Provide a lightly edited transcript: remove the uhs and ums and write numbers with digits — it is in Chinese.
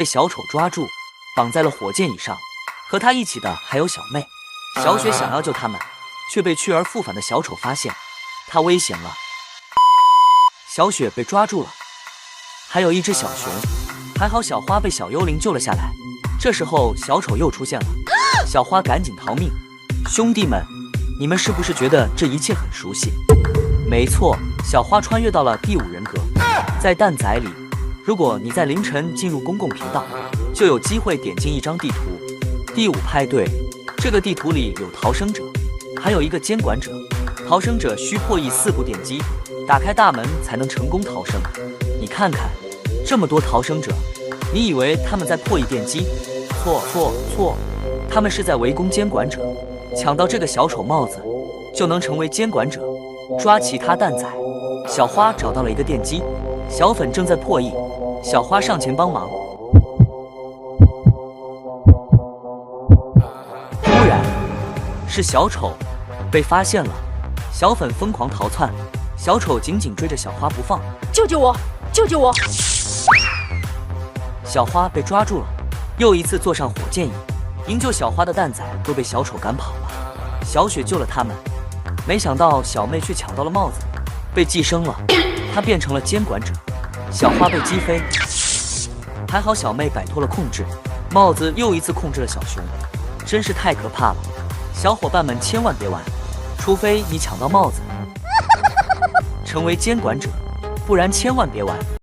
被小丑抓住，绑在了火箭椅上。和他一起的还有小妹。小雪想要救他们，却被去而复返的小丑发现，他危险了。小雪被抓住了，还有一只小熊。还好小花被小幽灵救了下来。这时候小丑又出现了，小花赶紧逃命。兄弟们，你们是不是觉得这一切很熟悉？没错，小花穿越到了第5人格。在蛋仔里，如果你在凌晨进入公共频道，就有机会点进一张地图。第5派对，这个地图里有逃生者，还有一个监管者。逃生者需破译4步电机，打开大门才能成功逃生。你看看，这么多逃生者，你以为他们在破译电机？错，他们是在围攻监管者。抢到这个小丑帽子，就能成为监管者，抓其他蛋仔。小花找到了一个电机，小粉正在破译，小花上前帮忙。突然，是小丑被发现了，小粉疯狂逃窜，小丑紧紧追着小花不放。救救我！救救我！小花被抓住了，又一次坐上火箭椅。营救小花的蛋仔都被小丑赶跑了。小雪救了他们，没想到小妹却抢到了帽子，被寄生了，她变成了监管者。小花被击飞，还好小妹摆脱了控制，帽子又一次控制了小熊，真是太可怕了。小伙伴们千万别玩，除非你抢到帽子，成为监管者，不然千万别玩。